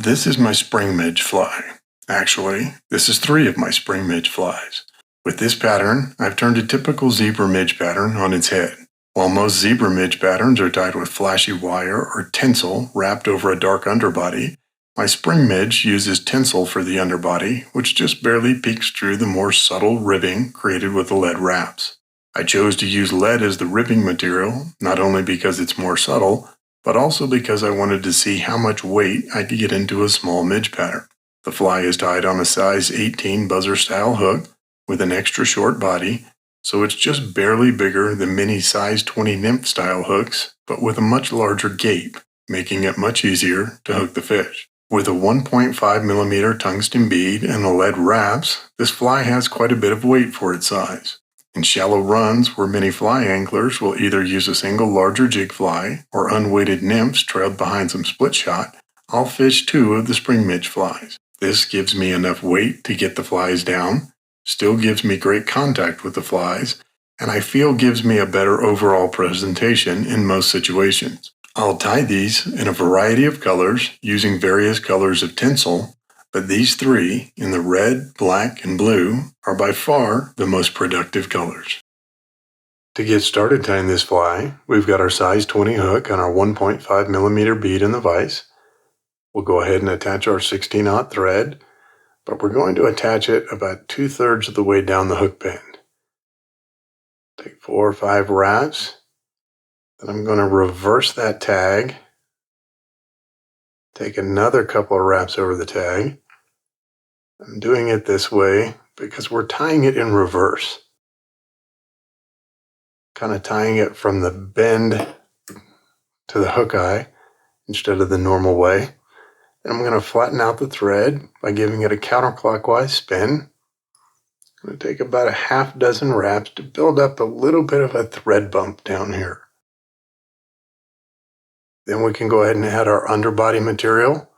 This is my Spring Midge fly. Actually, this is 3 of my Spring Midge flies. With this pattern, I've turned a typical Zebra Midge pattern on its head. While most Zebra Midge patterns are tied with flashy wire or tinsel wrapped over a dark underbody, my Spring Midge uses tinsel for the underbody, which just barely peeks through the more subtle ribbing created with the lead wraps. I chose to use lead as the ribbing material, not only because it's more subtle, but also because I wanted to see how much weight I could get into a small midge pattern. The fly is tied on a size 18 buzzer style hook with an extra short body, so it's just barely bigger than many size 20 nymph style hooks, but with a much larger gape, making it much easier to hook the fish. With a 1.5mm tungsten bead and the lead wraps, this fly has quite a bit of weight for its size. In shallow runs where many fly anglers will either use a single larger jig fly or unweighted nymphs trailed behind some split shot, I'll fish 2 of the Spring Midge flies. This gives me enough weight to get the flies down, still gives me great contact with the flies, and I feel gives me a better overall presentation in most situations. I'll tie these in a variety of colors using various colors of tinsel, but these 3, in the red, black, and blue, are by far the most productive colors. To get started tying this fly, we've got our size 20 hook on our 1.5mm bead in the vise. We'll go ahead and attach our 16-aught thread, but we're going to attach it about 2/3 of the way down the hook bend. Take 4 or 5 wraps, then I'm going to reverse that tag, take another couple of wraps over the tag. I'm doing it this way because we're tying it in reverse. Kind of tying it from the bend to the hook eye instead of the normal way. And I'm going to flatten out the thread by giving it a counterclockwise spin. I'm going to take about a half dozen wraps to build up a little bit of a thread bump down here. Then we can go ahead and add our underbody material.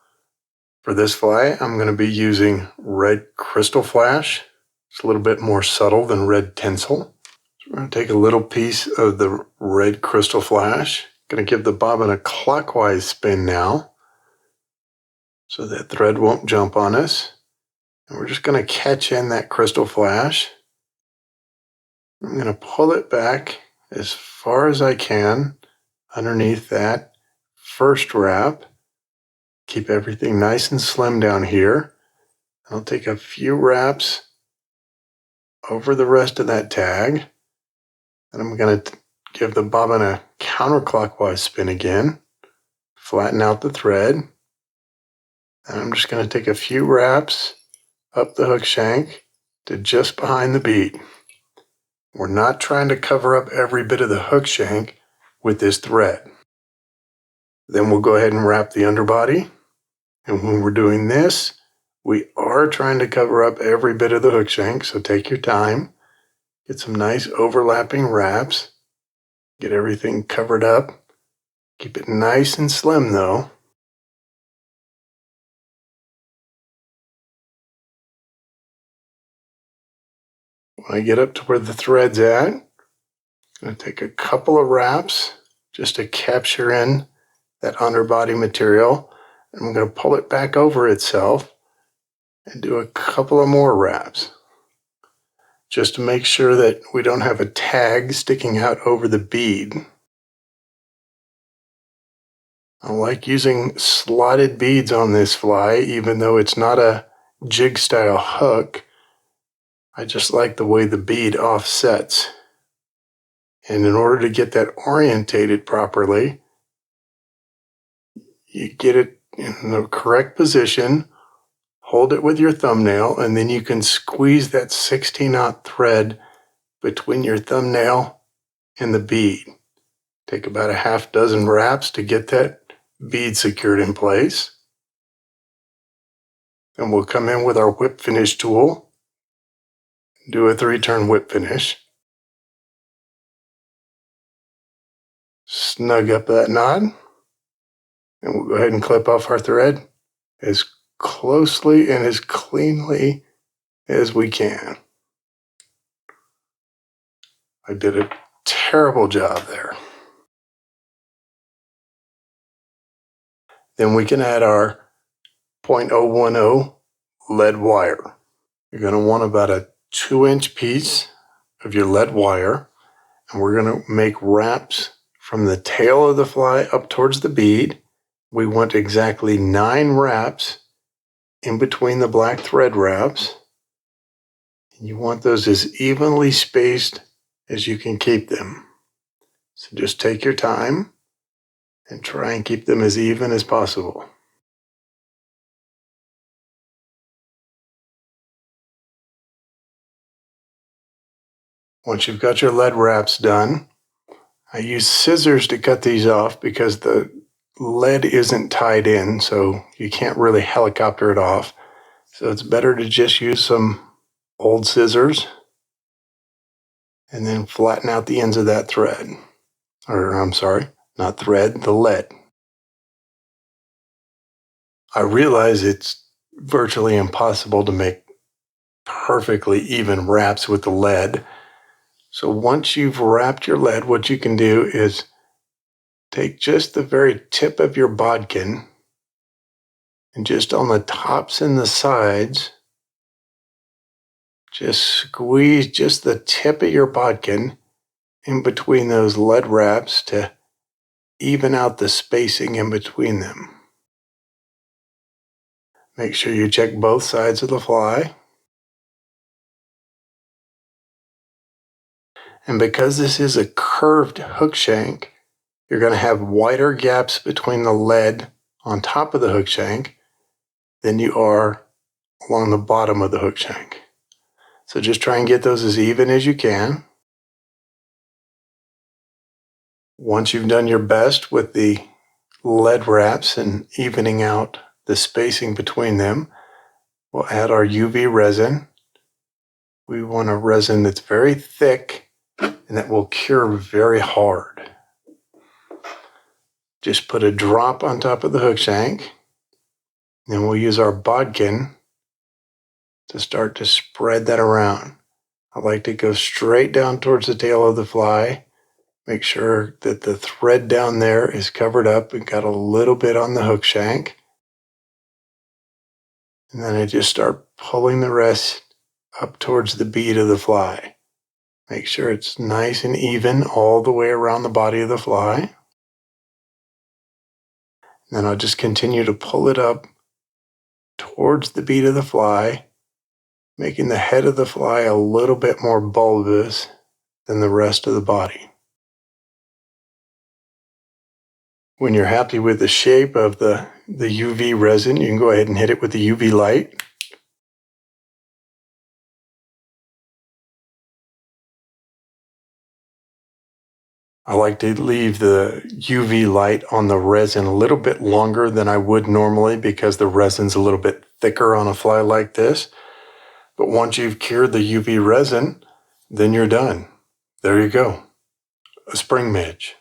For this fly, I'm going to be using red Krystal Flash. It's a little bit more subtle than red tinsel. So we're going to take a little piece of the red Krystal Flash. Going to give the bobbin a clockwise spin now, so that thread won't jump on us. And we're just going to catch in that Krystal Flash. I'm going to pull it back as far as I can underneath that first wrap. Keep everything nice and slim down here. I'll take a few wraps over the rest of that tag. And I'm going to give the bobbin a counterclockwise spin again. Flatten out the thread. And I'm just going to take a few wraps up the hook shank to just behind the bead. We're not trying to cover up every bit of the hook shank with this thread. Then we'll go ahead and wrap the underbody. And when we're doing this, we are trying to cover up every bit of the hook shank, so take your time. Get some nice overlapping wraps. Get everything covered up. Keep it nice and slim though. When I get up to where the thread's at, I'm going to take a couple of wraps just to capture in that underbody material. I'm going to pull it back over itself and do a couple of more wraps just to make sure that we don't have a tag sticking out over the bead. I like using slotted beads on this fly, even though it's not a jig style hook. I just like the way the bead offsets. And in order to get that orientated properly, you get it in the correct position, hold it with your thumbnail, and then you can squeeze that 16-aught thread between your thumbnail and the bead. Take about a half dozen wraps to get that bead secured in place. Then we'll come in with our whip finish tool, do a 3-turn whip finish. Snug up that knot, and we'll go ahead and clip off our thread as closely and as cleanly as we can. I did a terrible job there. Then we can add our 0.010 lead wire. You're going to want about a 2-inch piece of your lead wire, and we're going to make wraps from the tail of the fly up towards the bead. We want exactly 9 wraps in between the black thread wraps. And you want those as evenly spaced as you can keep them. So just take your time and try and keep them as even as possible. Once you've got your lead wraps done, I use scissors to cut these off because the lead isn't tied in, so you can't really helicopter it off. So it's better to just use some old scissors and then flatten out the ends of that thread. Or I'm sorry, not thread, the lead. I realize it's virtually impossible to make perfectly even wraps with the lead. So once you've wrapped your lead, what you can do is take just the very tip of your bodkin and just on the tops and the sides, just squeeze just the tip of your bodkin in between those lead wraps to even out the spacing in between them. Make sure you check both sides of the fly. And because this is a curved hook shank, you're going to have wider gaps between the lead on top of the hook shank than you are along the bottom of the hook shank. So just try and get those as even as you can. Once you've done your best with the lead wraps and evening out the spacing between them, we'll add our UV resin. We want a resin that's very thick and that will cure very hard. Just put a drop on top of the hook shank. Then we'll use our bodkin to start to spread that around. I like to go straight down towards the tail of the fly. Make sure that the thread down there is covered up and got a little bit on the hook shank. And then I just start pulling the rest up towards the bead of the fly. Make sure it's nice and even all the way around the body of the fly. And then I'll just continue to pull it up towards the bead of the fly, making the head of the fly a little bit more bulbous than the rest of the body. When you're happy with the shape of the UV resin, you can go ahead and hit it with the UV light. I like to leave the UV light on the resin a little bit longer than I would normally because the resin's a little bit thicker on a fly like this. But once you've cured the UV resin, then you're done. There you go. A spring midge.